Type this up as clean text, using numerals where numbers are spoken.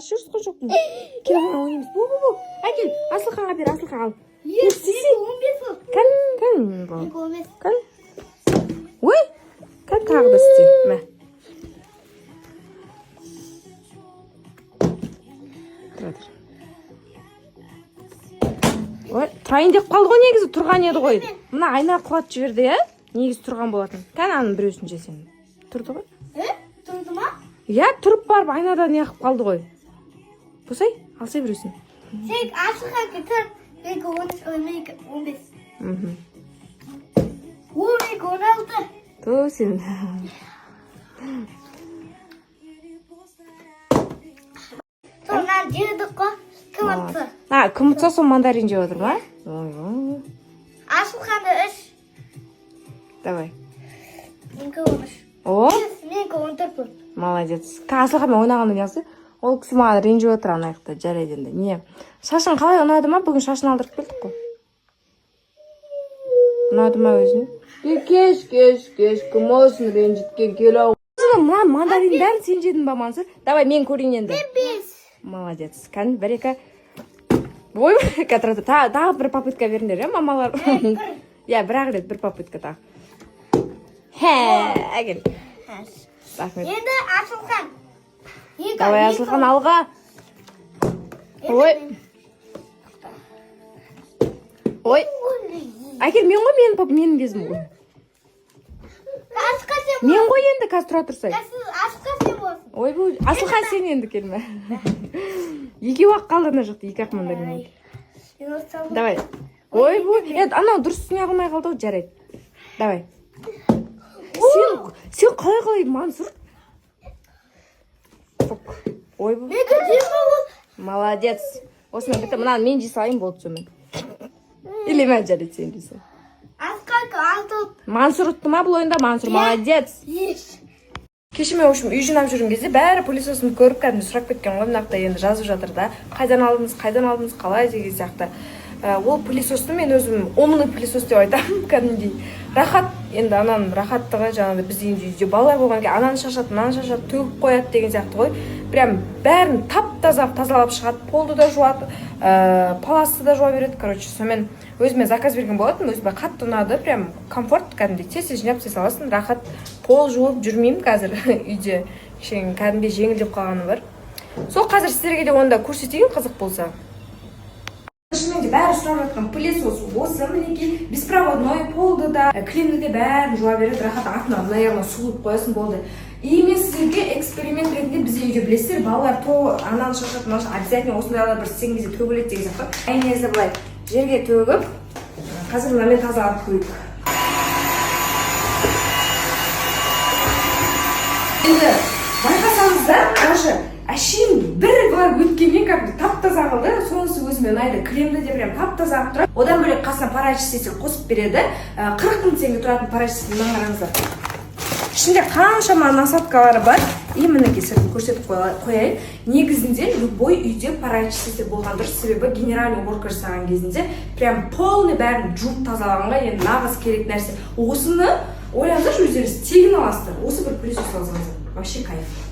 Шырысқан жоқпын. Кел ойнаймыз. Бу. Әкел, Асылханға бер, Асылхан ал. Кән. Ой, кән тағы да істе. Мә. Ой, тұрайын деп қалды ғой негізі, тұрған еді ғой. Мына айна құлатып жіберді, иә? Негізі тұрған болатын. Кән аның біреусін жесең. Тұрды ғой? Тұрды ма? Иә, тұрып барып айнада не қып қалды ғой. Босай, алсай біреусін. Сен Асылхан кетір. Мен 15. Мхм. 16. То сен. Сонан жедік қой. Кім ұтты? Кім ұтса сол мандарин жеп отыр ма? Асылханды 3. Давай. Менікі 13. О, Менікі 14. молодец. Асылханмен ойнағанды неғысы? Ол кісі маған ренжіп отыр анаяқта, жарайды енді. Не? Шашың қалай ұнады ма? Бүгін шашын алдырып келдік қой. Ұнады ма өзіне? Кеш, кім осыны ренжіткен кел-ау. Мына мандарин бәрін сен жедің ба, Мансұр? Давай, мен көрейін енді. Мен 5. Молодец. Кән, бір-екі. Ой, кәтірді. Тағы бір попытка беріңдер, мамалар? Иә, бір-ақ рет бір попытка тағы. Әкел. Енді Асылхан. Давай, Асылхан алға. Ой. Әкел, мен ғой, менің кезім ғой. Мен ғой енді қазір тұра тұрсай. Асылхан сен болсын. Ой, бұл Асылхан сен енді келме. Екі уақ қалды ана жақта, екі-ақ мандарин. Давай. Ой, бұл. Анау дұрыс не қылмай қалды ғой, жарайды. Давай. Сен қалай, Мансұр? Ой, бұл. Молодец. Осымен бітті, мұнан мен жесайын болды сөмен. Или мен жарайды сен жесай. Асылхан 6. Мансұр ұтты ма бұл ойында? Мансұр, молодец. Кеше мен үй жинап жүрген кезде бәрі пылесосымды көріп кәдімгі сұрап кеткен ғой, мынақта енді жазып жатыр да. Қайдан алдыңыз, қалай деген сияқты. Ол пылесосты мен өзім омны пылесос деп айтамын, кәдімгідей. Рахат, енді ананың рахаттығы жаңағыдай біздің үйде балалар болған кейін ананы шашады, мынаны шашады, төгіп қояды деген сияқты ғой. Прям бәрін тазалап шығады, полды да жуады, паласты да жуа береді, короче. Сонымен өзіме заказ берген болатын, өзіме қатты ұнады, прям комфорт, кәдімгідей тез жинап тез аласың, рахат. Пол жуып жүрмеймін қазір үйде. Кәдімгідей жеңілдеп қалғаны бар. Сол қазір сіздерге де онда көрсетейін, қызық болса. Шынымен де бәрі сұрап жатқан пылесос осы мінекей, беспроводной, полды да, клинді де бәрін жуа береді, рахат артына аяғына суып қоясын болды. И мен сіздерге эксперимент ретінде бізде үйде білесіздер, балалар ананы шашады, обязательно осындайлар бір істеген кезде төгіледі деген сияқты. Айнезді былай жерге төгіп, қазір мынамен тазалап қойдық. Енді байқасаңыздар, даже әшейін бір былай өткеннен кәдімгі тап-таза қылды, сонысы өзіме ұнайды. Кремді де прям тап-таза қылып тұрады. Одан бөлек қасына парачистесі қосып береді. 40 мың теңге тұратын парачистесін маңараңыздар. Ішінде қаншама насадкалары бар. И мінекей сыртын көрсетіп қояйын. Негізінде любой үйде парачистесі болған дұрыс, себебі генеральный уборка жасаған кезінде прям полный бәрін жуып тазалағанға енді нағыз керек нәрсе. Осыны ойлаңыздаршы, өздеріңіз тегін аласыздар. Осы бір пылесос алсаңыздар. Вообще кайф.